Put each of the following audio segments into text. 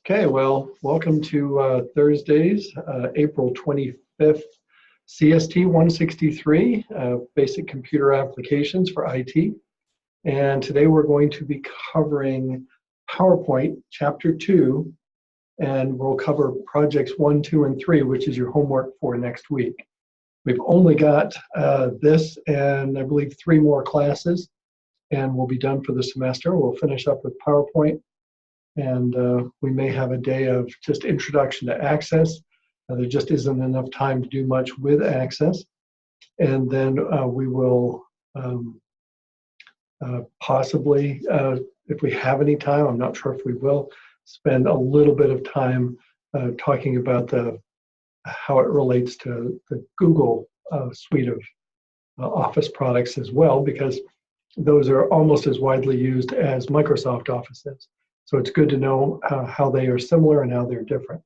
Okay, well, welcome to Thursday's April 25th CST 163, Basic Computer Applications for IT. And today we're going to be covering PowerPoint Chapter 2, and we'll cover Projects 1, 2, and 3, which is your homework for next week. We've only got this and I believe 3 more classes, and we'll be done for the semester. We'll finish up with PowerPoint. And we may have a day of just introduction to Access. There just isn't enough time to do much with Access. And then we will possibly, if we have any time, I'm not sure if we will, spend a little bit of time talking about how it relates to the Google suite of Office products as well, because those are almost as widely used as Microsoft Office is. So it's good to know how they are similar and how they're different.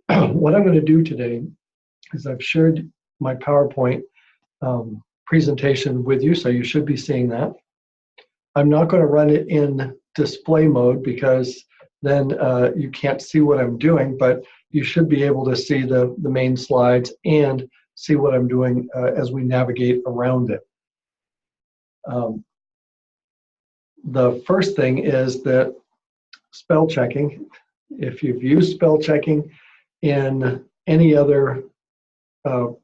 What I'm going to do today is I've shared my PowerPoint presentation with you, so you should be seeing that. I'm not going to run it in display mode because then you can't see what I'm doing, but you should be able to see the main slides and see what I'm doing as we navigate around it. The first thing is that spell checking. If you've used spell checking in any other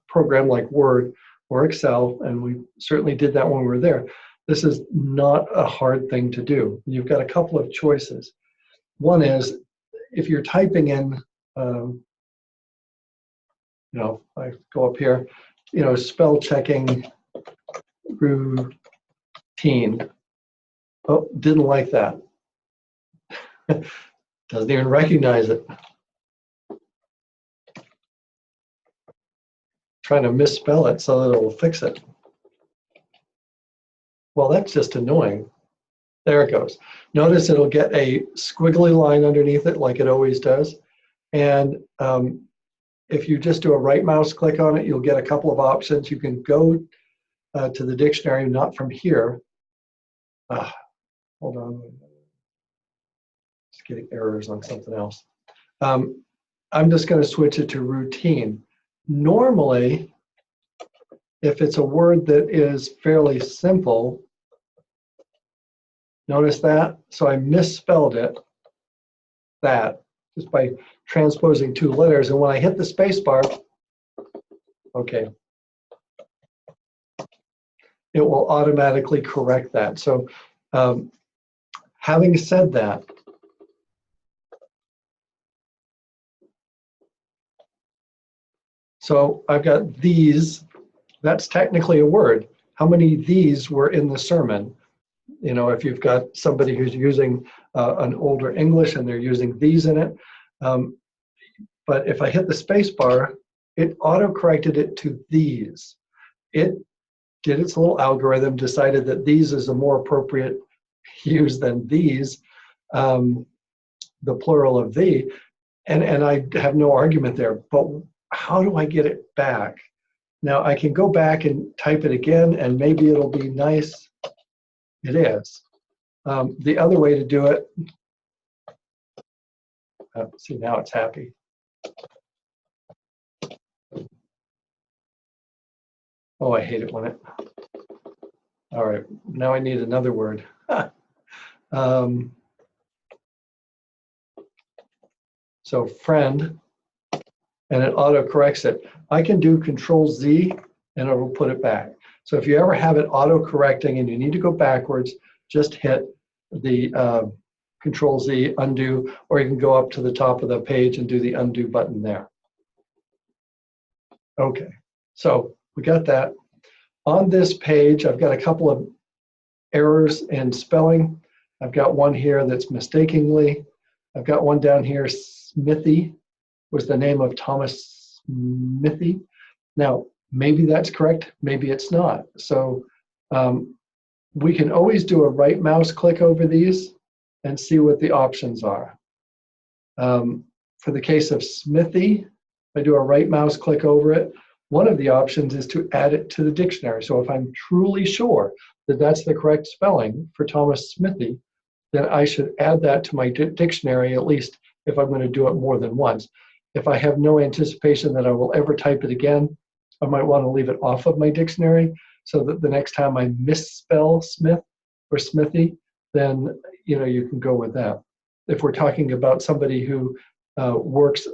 program like Word or Excel, and we certainly did that when we were there, this is not a hard thing to do. You've got a couple of choices. One is if you're typing in, I go up here, spell checking routine. Oh, didn't like that. Doesn't even recognize it. Trying to misspell it so that it'll fix it. Well, that's just annoying. There it goes. Notice it'll get a squiggly line underneath it like it always does. And if you just do a right mouse click on it, you'll get a couple of options. You can go to the dictionary, not from here. Hold on. Getting errors on something else. I'm just going to switch it to routine. Normally, if it's a word that is fairly simple, notice that? So I misspelled it, just by transposing 2 letters. And when I hit the space bar, okay, it will automatically correct that. So having said that, so I've got these, that's technically a word. How many these were in the sermon? If you've got somebody who's using an older English and they're using these in it. But if I hit the space bar, it auto-corrected it to these. It did its little algorithm, decided that these is a more appropriate use than these, the plural of thee, and I have no argument there. But how do I get it back? Now I can go back and type it again and maybe it'll be nice. It is. The other way to do it, see, now it's happy. Oh, I hate it when it, all right, now I need another word. So friend, and it auto-corrects it. I can do Control-Z and it will put it back. So if you ever have it auto-correcting and you need to go backwards, just hit the Control-Z, undo, or you can go up to the top of the page and do the undo button there. Okay, so we got that. On this page, I've got a couple of errors in spelling. I've got one here that's mistakenly. I've got one down here, Smithy was the name of Thomas Smithy. Now, maybe that's correct, maybe it's not. So we can always do a right mouse click over these and see what the options are. For the case of Smithy, if I do a right mouse click over it, one of the options is to add it to the dictionary. So if I'm truly sure that that's the correct spelling for Thomas Smithy, then I should add that to my dictionary, at least if I'm going to do it more than once. If I have no anticipation that I will ever type it again, I might want to leave it off of my dictionary so that the next time I misspell Smith or Smithy, then you can go with that. If we're talking about somebody who works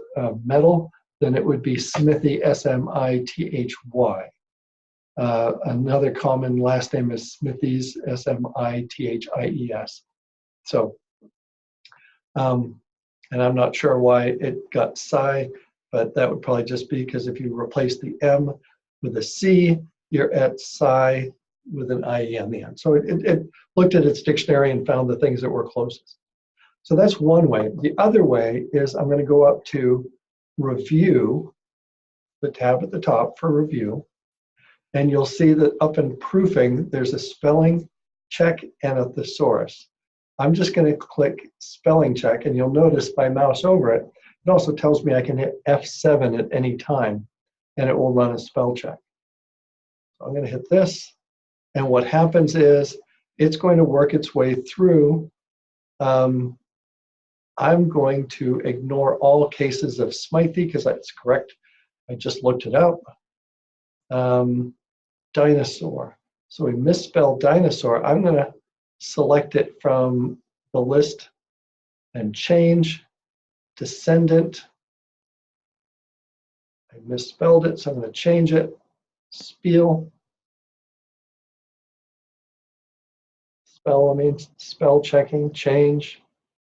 metal, then it would be Smithy, S-M-I-T-H-Y. Another common last name is Smithies, S-M-I-T-H-I-E-S. So, and I'm not sure why it got Psi, but that would probably just be because if you replace the M with a C, you're at Psi with an IE on the end. So it looked at its dictionary and found the things that were closest. So that's one way. The other way is I'm going to go up to Review, the tab at the top for Review, and you'll see that up in Proofing, there's a spelling check and a thesaurus. I'm just going to click spelling check, and you'll notice if I mouse over it, it also tells me I can hit F7 at any time, and it will run a spell check. So I'm going to hit this, and what happens is it's going to work its way through. I'm going to ignore all cases of Smithy because that's correct. I just looked it up. Dinosaur. So we misspelled dinosaur. I'm going to select it from the list and change. Descendant. I misspelled it, so I'm going to change it. Spiel. Spell checking, change.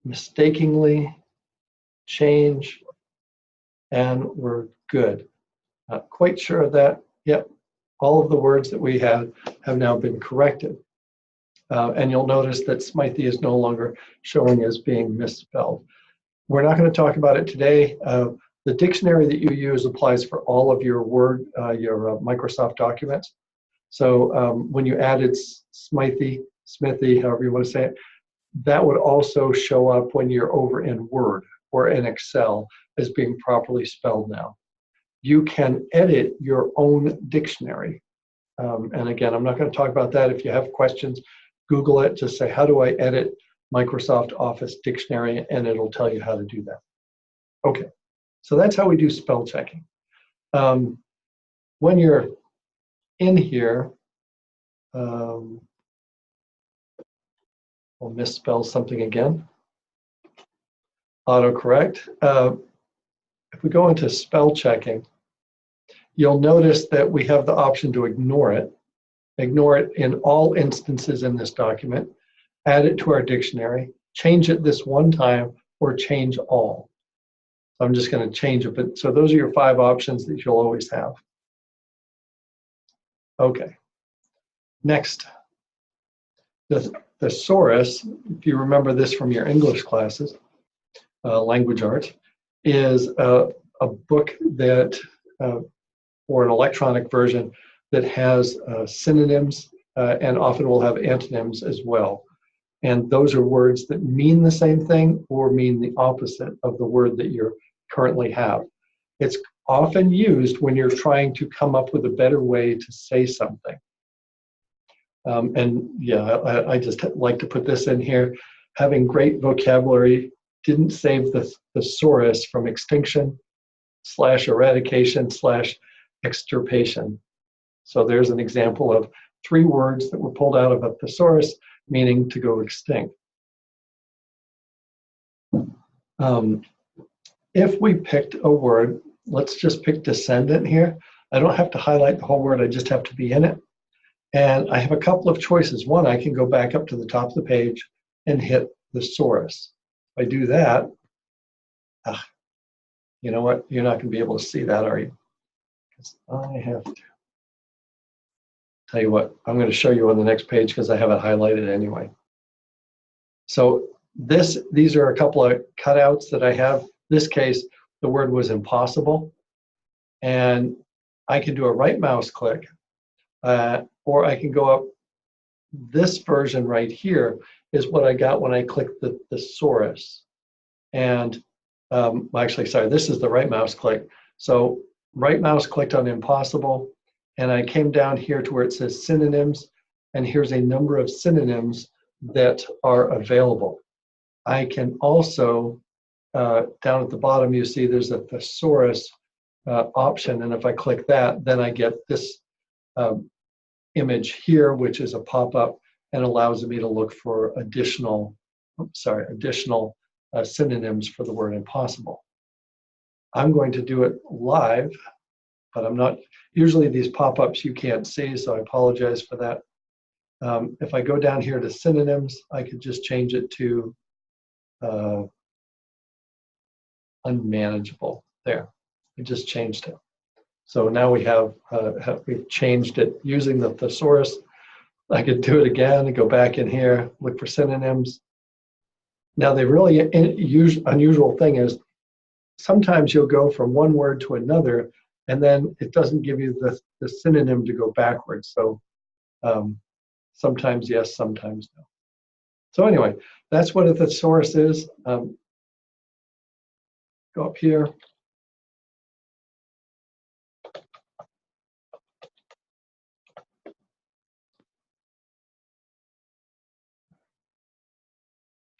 Mistakenly, change. And we're good. Not quite sure of that. Yep. All of the words that we had have now been corrected. And you'll notice that Smithy is no longer showing as being misspelled. We're not going to talk about it today. The dictionary that you use applies for all of your Word, your Microsoft documents. So when you added Smithy, however you want to say it, that would also show up when you're over in Word or in Excel as being properly spelled now. You can edit your own dictionary. And again, I'm not going to talk about that. If you have questions, Google it. Just say, how do I edit Microsoft Office Dictionary? And it'll tell you how to do that. Okay, so that's how we do spell checking. When you're in here, we'll misspell something again. Autocorrect. If we go into spell checking, you'll notice that we have the option to ignore it. Ignore it in all instances in this document, add it to our dictionary, change it this one time, or change all. So I'm just going to change it, but so those are your 5 options that you'll always have. Okay. Next, the thesaurus, if you remember this from your English classes, language arts, is a book that, or an electronic version that has synonyms and often will have antonyms as well. And those are words that mean the same thing or mean the opposite of the word that you currently have. It's often used when you're trying to come up with a better way to say something. And yeah, I just like to put this in here. Having great vocabulary didn't save the thesaurus from extinction / eradication / extirpation. So there's an example of 3 words that were pulled out of a thesaurus, meaning to go extinct. If we picked a word, let's just pick descendant here. I don't have to highlight the whole word, I just have to be in it. And I have a couple of choices. One, I can go back up to the top of the page and hit thesaurus. If I do that, you know what? You're not going to be able to see that, are you? Because I have to. Tell you what, I'm going to show you on the next page because I have it highlighted anyway. So these are a couple of cutouts that I have. This case, the word was impossible. And I can do a right mouse click, or I can go up. This version right here is what I got when I clicked the thesaurus. And actually, sorry, this is the right mouse click. So right mouse clicked on impossible, and I came down here to where it says synonyms, and here's a number of synonyms that are available. I can also down at the bottom, you see there's a thesaurus option. And if I click that, then I get this image here, which is a pop-up and allows me to look for additional synonyms for the word impossible. I'm going to do it live, but I'm not, usually these pop-ups you can't see, so I apologize for that. If I go down here to synonyms, I could just change it to unmanageable. There, I just changed it. So now we we've changed it using the thesaurus. I could do it again and go back in here, look for synonyms. Now the really unusual thing is sometimes you'll go from one word to another and then it doesn't give you the synonym to go backwards. So sometimes yes, sometimes no. So anyway, that's what a thesaurus is. Go up here.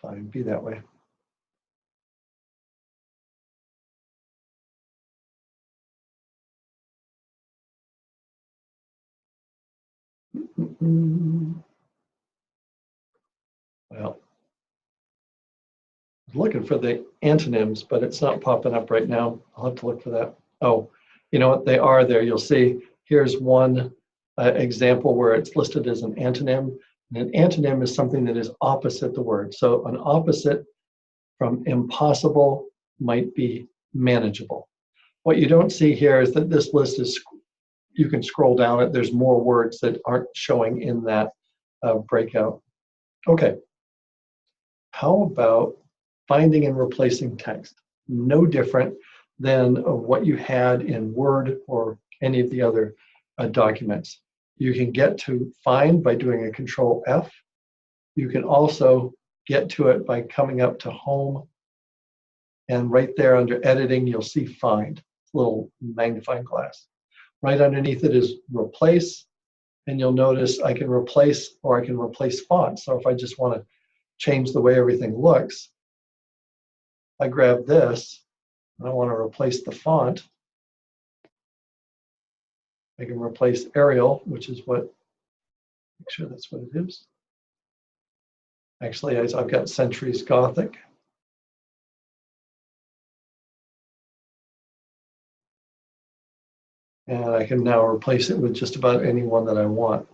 Fine, be that way. Well, I'm looking for the antonyms, but it's not popping up right now. I'll have to look for that. Oh, you know what? They are there. You'll see here's one example where it's listed as an antonym. And an antonym is something that is opposite the word. So an opposite from impossible might be manageable. What you don't see here is that this list is, you can scroll down it. There's more words that aren't showing in that breakout. Okay. How about finding and replacing text? No different than what you had in Word or any of the other documents. You can get to find by doing a Control F. You can also get to it by coming up to Home. And right there under Editing, you'll see Find, little magnifying glass. Right underneath it is Replace. And you'll notice I can replace, or I can replace font. So if I just want to change the way everything looks, I grab this and I want to replace the font. I can replace Arial, which is what, make sure that's what it is. Actually, I've got Centuries Gothic. And I can now replace it with just about any one that I want.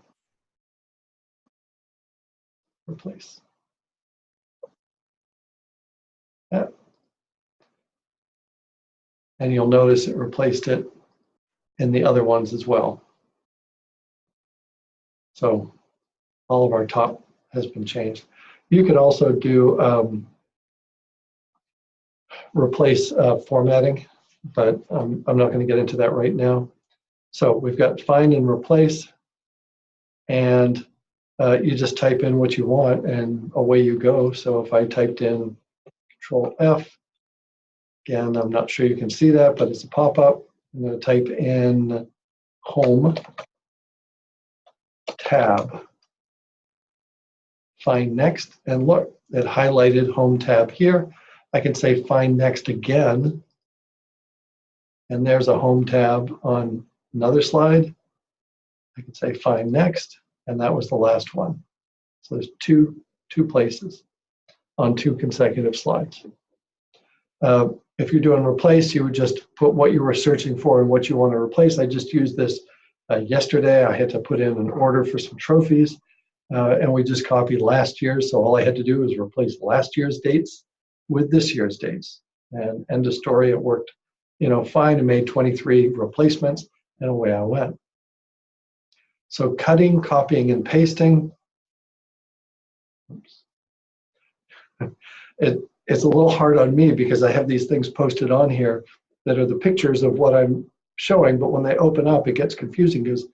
Replace. Yeah. And you'll notice it replaced it in the other ones as well. So all of our top has been changed. You could also do replace formatting, but I'm not going to get into that right now. So we've got find and replace, and you just type in what you want and away you go. So if I typed in Control F, again, I'm not sure you can see that, but it's a pop-up. I'm going to type in Home tab, find next, and look, it highlighted Home tab here. I can say find next again, and there's a Home tab on another slide. I can say find next, and that was the last one. So there's two places on 2 consecutive slides. If you're doing replace, you would just put what you were searching for and what you want to replace. I just used this yesterday. I had to put in an order for some trophies, and we just copied last year's. So all I had to do was replace last year's dates with this year's dates. And end of story, it worked, fine, and made 23 replacements, and away I went. So cutting, copying, and pasting. Oops. It's a little hard on me because I have these things posted on here that are the pictures of what I'm showing, but when they open up, it gets confusing because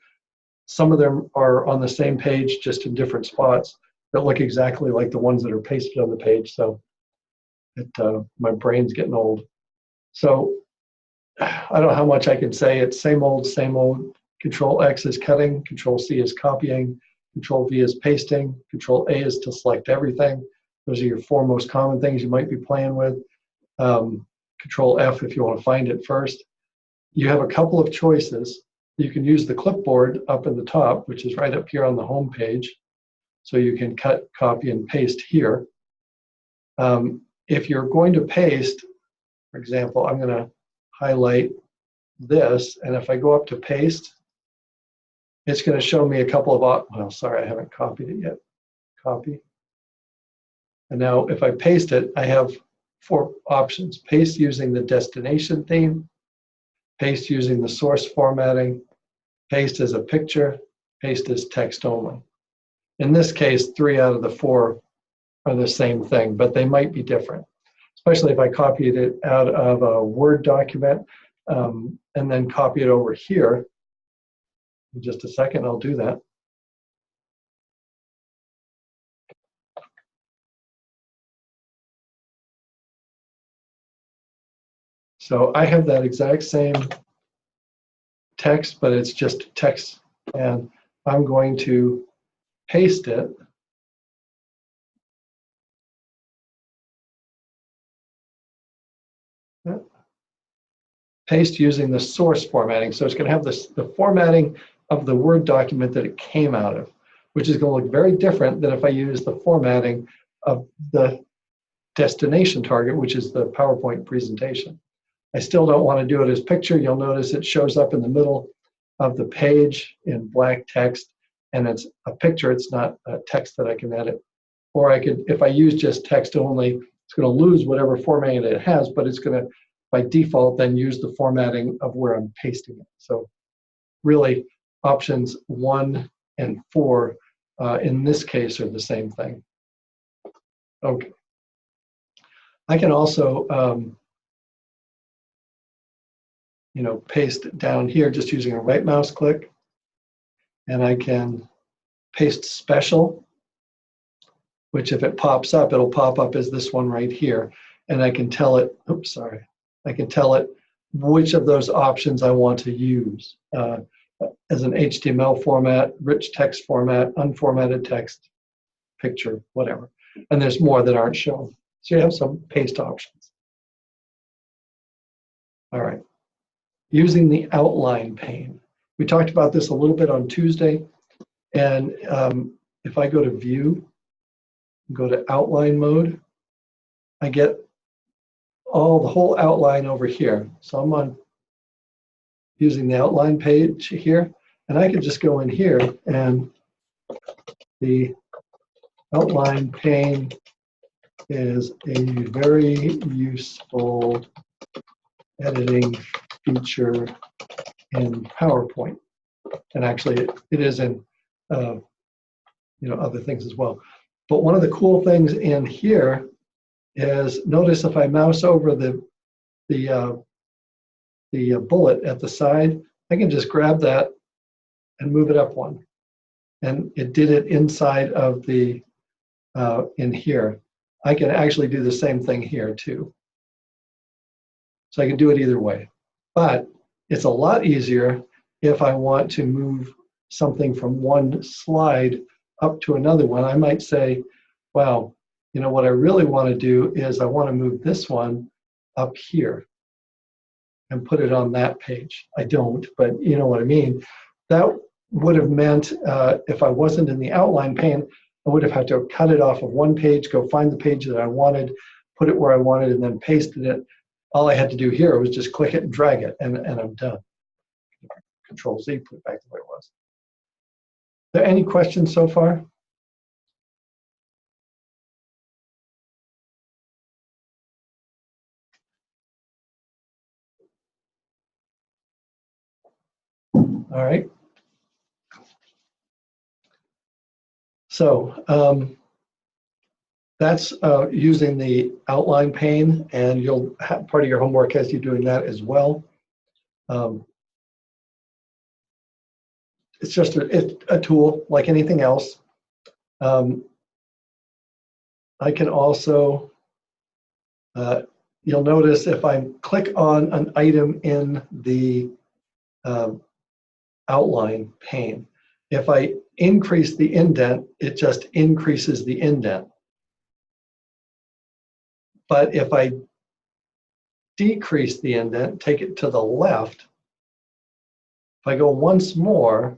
some of them are on the same page, just in different spots that look exactly like the ones that are pasted on the page. So my brain's getting old. So I don't know how much I can say. It's same old, same old. Control X is cutting, Control C is copying, Control V is pasting, Control A is to select everything. Those are your 4 most common things you might be playing with. Control F if you want to find it first. You have a couple of choices. You can use the clipboard up in the top, which is right up here on the home page. So you can cut, copy, and paste here. If you're going to paste, for example, I'm going to highlight this, and if I go up to paste, it's going to show me a couple of, well, sorry, I haven't copied it yet. Copy. And now if I paste it, I have 4 options. Paste using the destination theme, paste using the source formatting, paste as a picture, paste as text only. In this case, 3 out of the 4 are the same thing, but they might be different, especially if I copied it out of a Word document and then copy it over here. In just a second, I'll do that. So I have that exact same text, but it's just text, and I'm going to paste it. Paste using the source formatting. So it's going to have the formatting of the Word document that it came out of, which is going to look very different than if I use the formatting of the destination target, which is the PowerPoint presentation. I still don't want to do it as picture. You'll notice it shows up in the middle of the page in black text, and it's a picture. It's not a text that I can edit. Or I could, if I use just text only, it's going to lose whatever formatting it has, but it's going to, by default, then use the formatting of where I'm pasting it. So really, options 1 and 4 in this case are the same thing. Okay. I can also, paste down here just using a right mouse click, and I can paste special, which if it pops up, it'll pop up as this one right here, and I can tell it, oops, sorry, I can tell it which of those options I want to use as an HTML format, rich text format, unformatted text, picture, whatever. And there's more that aren't shown. So you have some paste options. All right. Using the outline pane. We talked about this a little bit on Tuesday. And if I go to View, go to Outline mode, I get the whole outline over here. So I'm on using the outline page here, and I can just go in here, and the outline pane is a very useful editing feature in PowerPoint, and actually it is in other things as well. But one of the cool things in here is, notice if I mouse over the bullet at the side, I can just grab that and move it up one, and it did it inside of the in here. I can actually do the same thing here too. So I can do it either way, but it's a lot easier if I want to move something from one slide up to another one. I might say, well, what I really want to do is I want to move this one up here and put it on that page. I don't, but you know what I mean. That would have meant if I wasn't in the outline pane, I would have had to cut it off of one page, go find the page that I wanted, put it where I wanted, and then pasted it. All I had to do here was just click it and drag it, and I'm done. Control Z, put it back the way it was. Are there any questions so far? All right. So that's using the outline pane, and you'll have part of your homework has you doing that as well. It's just a tool like anything else. I can also, you'll notice if I click on an item in the outline pane, if I increase the indent, it just increases the indent. But if I decrease the indent, take it to the left, if I go once more,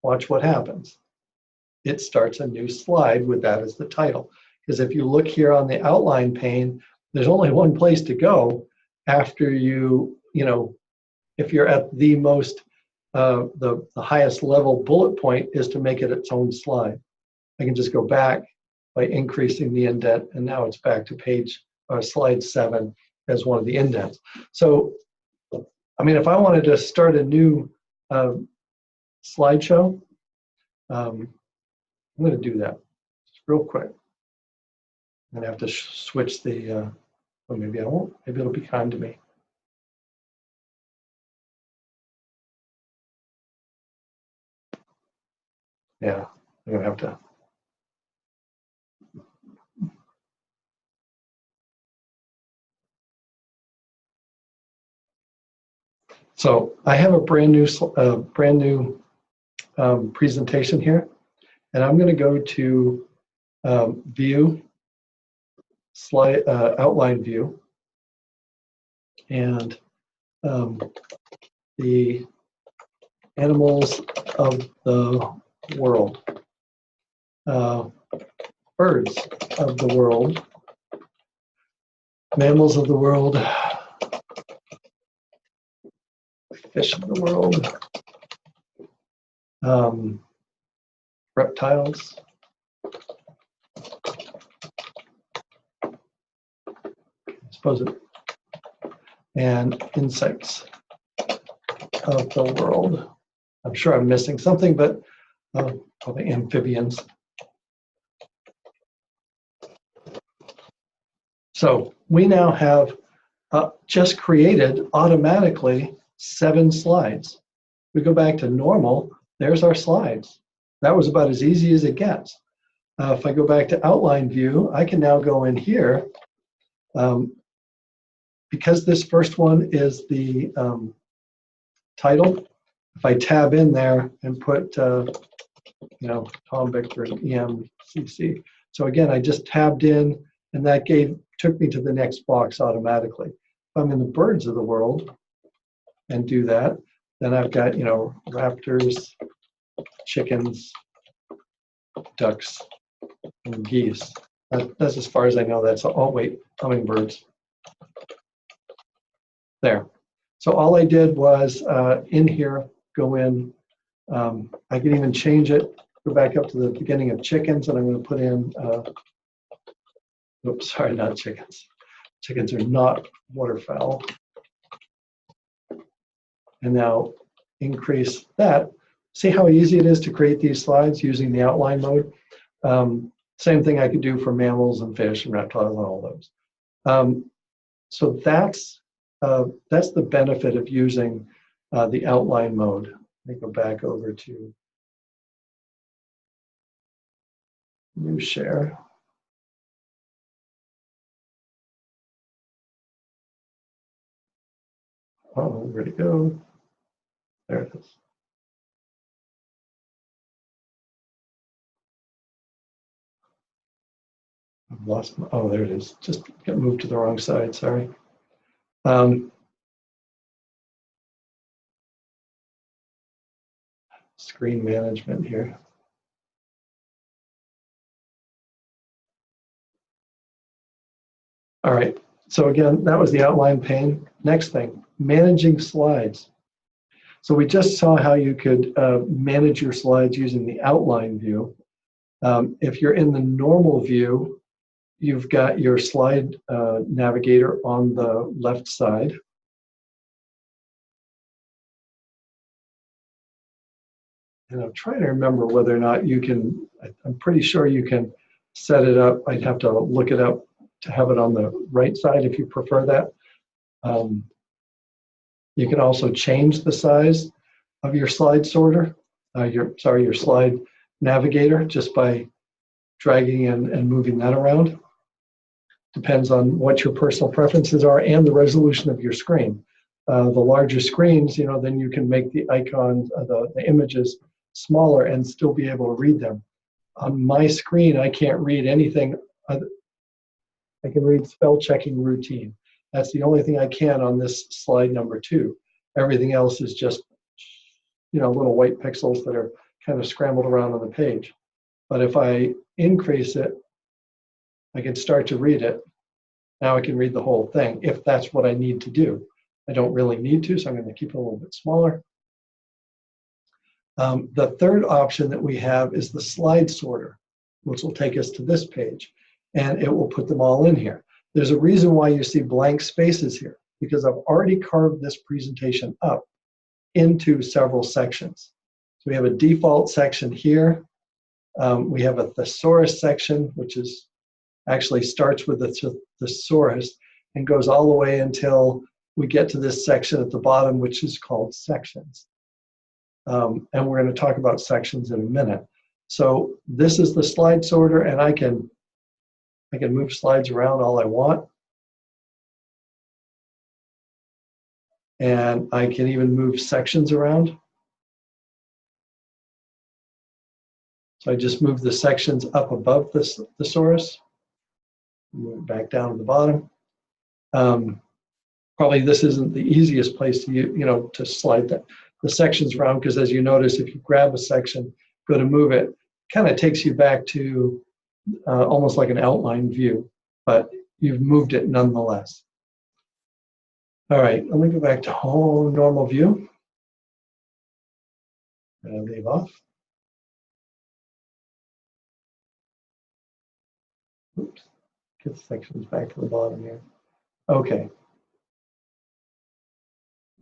watch what happens. It starts a new slide with that as the title. Because if you look here on the outline pane, there's only one place to go after if you're at the most, the highest level bullet point is to make it its own slide. I can just go back by increasing the indent, and now it's back to slide 7 as one of the indents. So, I mean, if I wanted to start a new slideshow, I'm going to do that just real quick. I'm going to have to switch the, well, maybe I won't. Maybe it'll be kind to me. Yeah, I'm going to have to. So I have a brand new presentation here, and I'm going to go to View, Slide, Outline View, and the animals of the world, birds of the world, mammals of the world, fish of the world, reptiles, and insects of the world. I'm sure I'm missing something, but probably amphibians. So we now have just created automatically 7 slides. We go back to normal, there's our slides. That was about as easy as it gets. If I go back to outline view, I can now go in here. Because this first one is the title, if I tab in there and put, Tom Victor EMCC. So again, I just tabbed in, and that took me to the next box automatically. If I'm in the birds of the world and do that, then I've got, raptors, chickens, ducks, and geese. That's as far as I know. That's, oh wait, hummingbirds. There. So all I did was in here, go in. I can even change it, go back up to the beginning of chickens, and I'm going to put in, oops, sorry, not chickens. Chickens are not waterfowl. And now increase that. See how easy it is to create these slides using the outline mode? Same thing I could do for mammals and fish and reptiles and all those. So that's the benefit of using the outline mode. Let me go back over to new share. Oh, where'd it go? There it is. I've lost my, oh, there it is. Just got moved to the wrong side, sorry. Screen management here. All right, so again, that was the outline pane. Next thing, managing slides. So we just saw how you could manage your slides using the outline view. If you're in the normal view, you've got your slide navigator on the left side. And I'm trying to remember whether or not you can, I'm pretty sure you can set it up. I'd have to look it up to have it on the right side if you prefer that. You can also change the size of your slide sorter, your slide navigator, just by dragging and moving that around. Depends on what your personal preferences are and the resolution of your screen. The larger screens, then you can make the icons, the images smaller and still be able to read them. On my screen, I can't read anything. I can read spell checking routine. That's the only thing I can on this slide number 2. Everything else is just, little white pixels that are kind of scrambled around on the page. But if I increase it, I can start to read it. Now I can read the whole thing if that's what I need to do. I don't really need to, so I'm going to keep it a little bit smaller. The third option that we have is the slide sorter, which will take us to this page, and it will put them all in here. There's a reason why you see blank spaces here, because I've already carved this presentation up into several sections. So we have a default section here. We have a thesaurus section, which is actually starts with the thesaurus and goes all the way until we get to this section at the bottom, which is called sections. And we're going to talk about sections in a minute. So this is the slide sorter, and I can move slides around all I want. And I can even move sections around. So I just move the sections up above this thesaurus, move it back down to the bottom. Probably this isn't the easiest place to to slide the sections around, because as you notice, if you grab a section, go to move it, kind of takes you back to almost like an outline view, but you've moved it nonetheless. All right, let me go back to home normal view and leave off. Oops, get the sections back to the bottom here. Okay.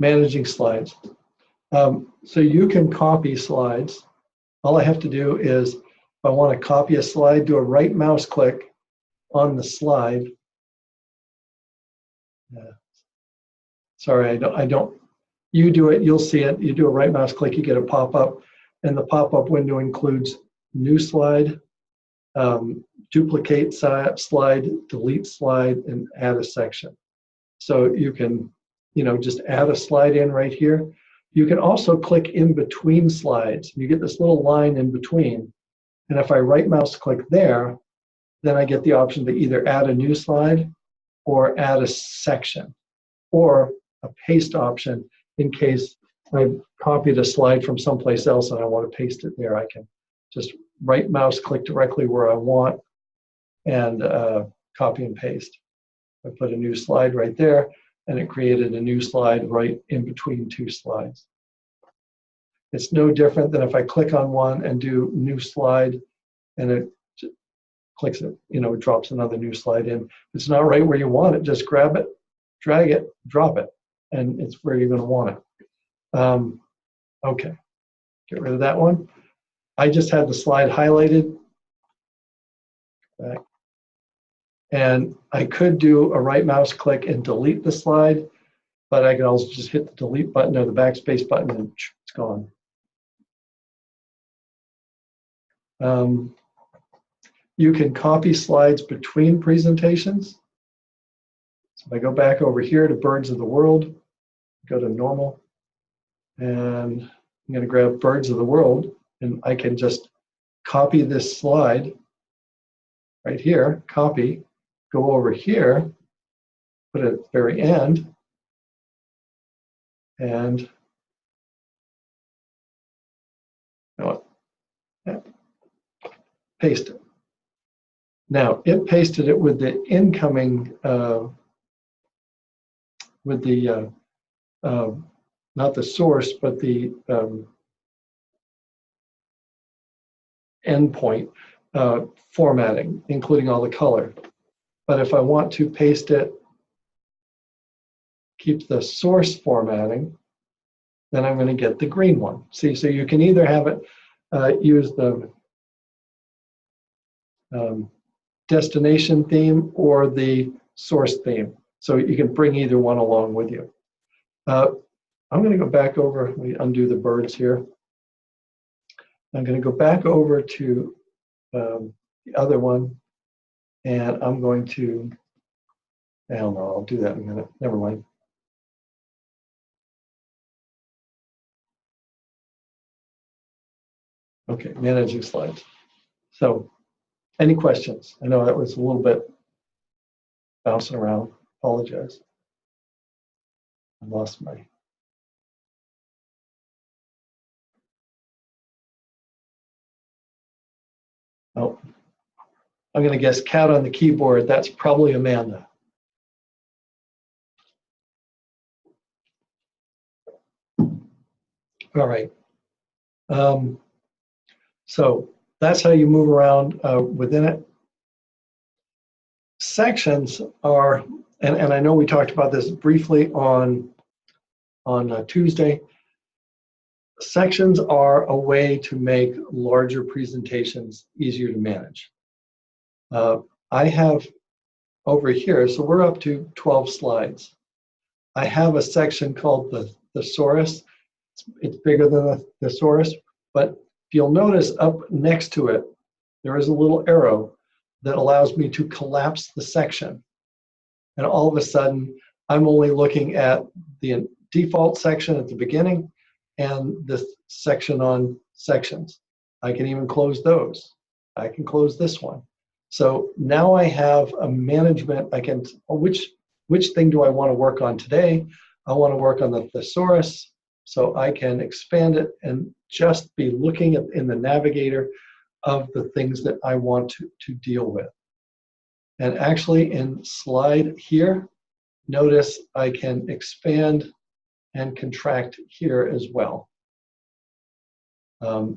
Managing slides. So you can copy slides. All I have to do is, if I want to copy a slide, do a right mouse click on the slide. Sorry, I don't. You do it, you'll see it. You do a right mouse click, you get a pop-up, and the pop-up window includes new slide, duplicate slide, delete slide, and add a section. So you can, just add a slide in right here. You can also click in between slides. You get this little line in between. And if I right mouse click there, then I get the option to either add a new slide or add a section, or a paste option in case I copied a slide from someplace else and I want to paste it there. I can just right mouse click directly where I want and copy and paste. I put a new slide right there, and it created a new slide right in between two slides. It's no different than if I click on one and do new slide, and it clicks it, it drops another new slide in. If it's not right where you want it, just grab it, drag it, drop it, and it's where you're going to want it. Okay, get rid of that one. I just had the slide highlighted. Back. And I could do a right mouse click and delete the slide, but I can also just hit the delete button or the backspace button and it's gone. You can copy slides between presentations. So if I go back over here to Birds of the World, go to normal, and I'm going to grab Birds of the World, and I can just copy this slide right here, copy, go over here, put it at the very end, and paste it. Now, it pasted it with the incoming, with the, not the source, but the endpoint formatting, including all the color. But if I want to paste it, keep the source formatting, then I'm going to get the green one. See, so you can either have it use the destination theme or the source theme. So you can bring either one along with you. I'm going to go back over, we undo the birds here. I'm going to go back over to the other one, and I'm going to, I don't know, I'll do that in a minute, never mind. Okay, managing slides. So, any questions? I know that was a little bit bouncing around, apologize. I lost my. Oh, I'm going to guess cat on the keyboard. That's probably Amanda. All right. So that's how you move around within it. Sections are, and I know we talked about this briefly on Tuesday. Sections are a way to make larger presentations easier to manage. I have over here, so we're up to 12 slides. I have a section called the thesaurus. It's bigger than the thesaurus, but if you'll notice up next to it, there is a little arrow that allows me to collapse the section. And all of a sudden, I'm only looking at the default section at the beginning and this section on sections. I can even close those. I can close this one. So now I have a management, I can, which thing do I want to work on today? I want to work on the thesaurus, so I can expand it and just be looking at in the navigator of the things that I want to deal with. And actually in slide here, notice I can expand and contract here as well. The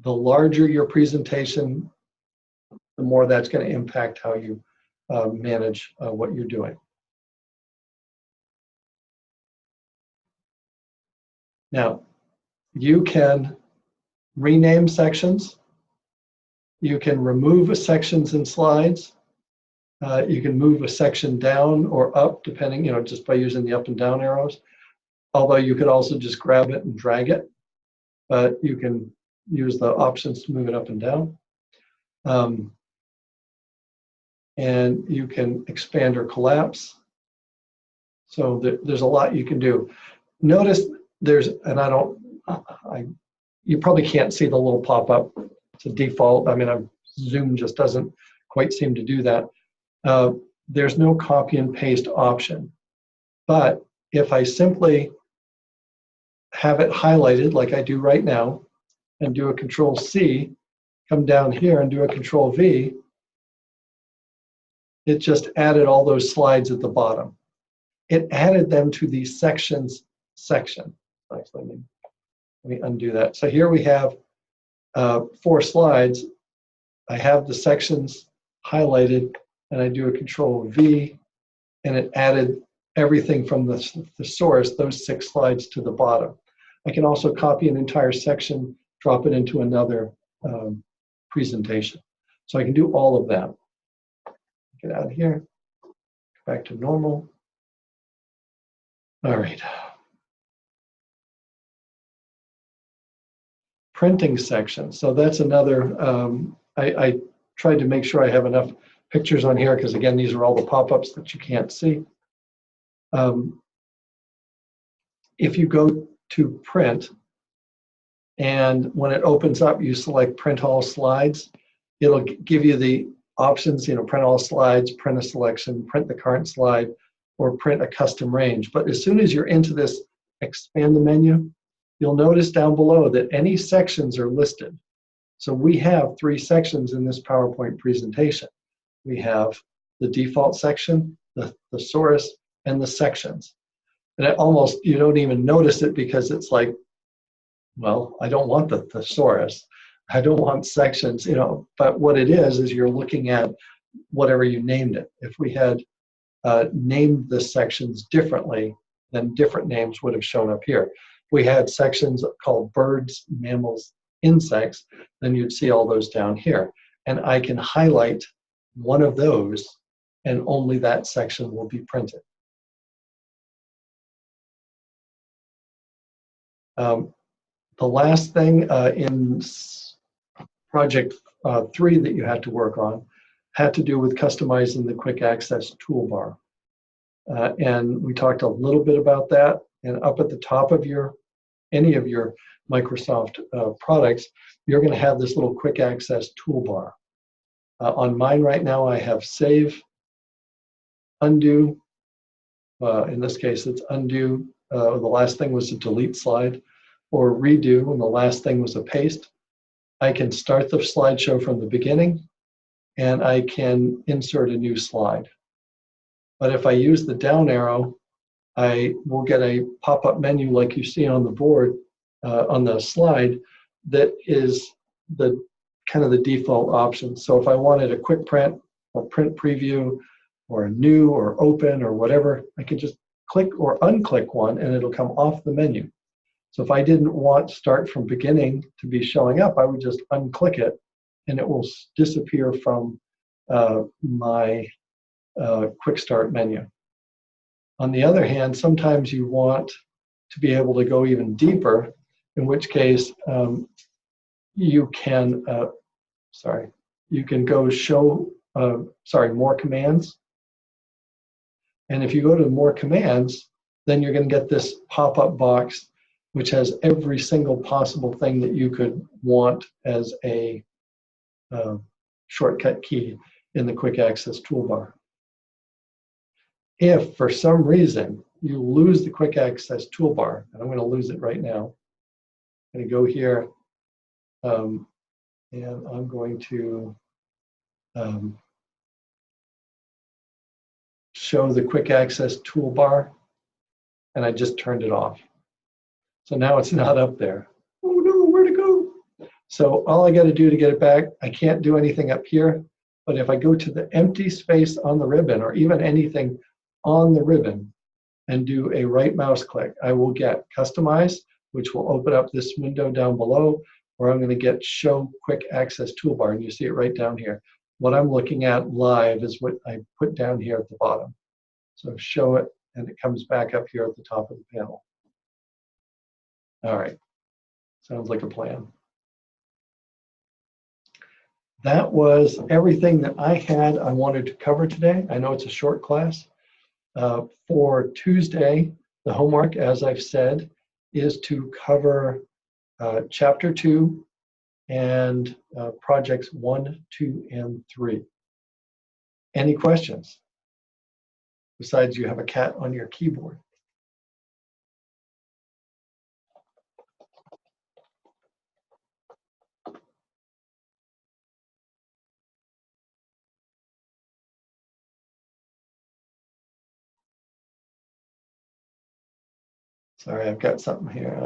larger your presentation, the more that's going to impact how you manage what you're doing. Now, you can rename sections. You can remove sections in slides. You can move a section down or up, depending, just by using the up and down arrows. Although you could also just grab it and drag it, but you can use the options to move it up and down. And you can expand or collapse. So there's a lot you can do. Notice there's, and you probably can't see the little pop-up. It's a default. I mean, Zoom just doesn't quite seem to do that. There's no copy and paste option. But if I simply have it highlighted like I do right now and do a Control-C, come down here and do a Control-V, it just added all those slides at the bottom. It added them to the sections section. Actually, let me undo that. So here we have 4 slides. I have the sections highlighted, and I do a Control-V, and it added everything from the source, those 6 slides, to the bottom. I can also copy an entire section, drop it into another presentation. So I can do all of that. Get out of here, back to normal. All right. Printing section. So that's another, I tried to make sure I have enough pictures on here because, again, these are all the pop-ups that you can't see. If you go to print, and when it opens up, you select print all slides, it'll give you the options, print all slides, print a selection, print the current slide, or print a custom range. But as soon as you're into this expand the menu, you'll notice down below that any sections are listed. So we have 3 sections in this PowerPoint presentation. We have the default section, the thesaurus, and the sections. And you don't even notice it because it's like, well, I don't want the thesaurus. I don't want sections, but what it is you're looking at whatever you named it. If we had named the sections differently, then different names would have shown up here. If we had sections called birds, mammals, insects, then you'd see all those down here. And I can highlight one of those, and only that section will be printed. The last thing in project 3 that you had to work on had to do with customizing the quick access toolbar. And we talked a little bit about that. And up at the top of any of your Microsoft products, you're going to have this little quick access toolbar. On mine right now, I have save, undo, in this case it's undo, the last thing was a delete slide, or redo, and the last thing was a paste. I can start the slideshow from the beginning, and I can insert a new slide. But if I use the down arrow, I will get a pop-up menu like you see on the board, on the slide, that is the kind of the default option. So if I wanted a quick print or print preview or a new or open or whatever, I can just click or unclick one and it'll come off the menu. So if I didn't want start from beginning to be showing up, I would just unclick it and it will disappear from my quick start menu. On the other hand, sometimes you want to be able to go even deeper, in which case you can, you can go show, more commands. And if you go to more commands, then you're going to get this pop-up box which has every single possible thing that you could want as a shortcut key in the quick access toolbar. If for some reason you lose the quick access toolbar, and I'm going to lose it right now, I'm going to go here and I'm going to show the quick access toolbar, and I just turned it off. So now it's not up there. Oh no, where'd it go? So all I got to do to get it back, I can't do anything up here, but if I go to the empty space on the ribbon, or even anything on the ribbon, and do a right mouse click, I will get customize, which will open up this window down below, or I'm going to get show quick access toolbar, and you see it right down here. What I'm looking at live is what I put down here at the bottom. So show it, and it comes back up here at the top of the panel. All right, sounds like a plan. That was everything that I wanted to cover today. I know it's a short class. For Tuesday, the homework, as I've said, is to cover Chapter 2 and projects 1, 2, and 3. Any questions? Besides, you have a cat on your keyboard. Sorry, I've got something here.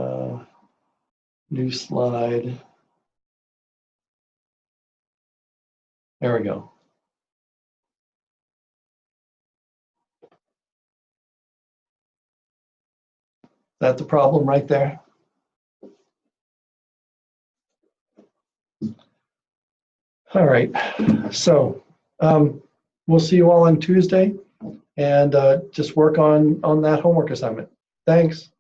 New slide. There we go. Is that the problem right there? All right, so we'll see you all on Tuesday, and just work on that homework assignment. Thanks.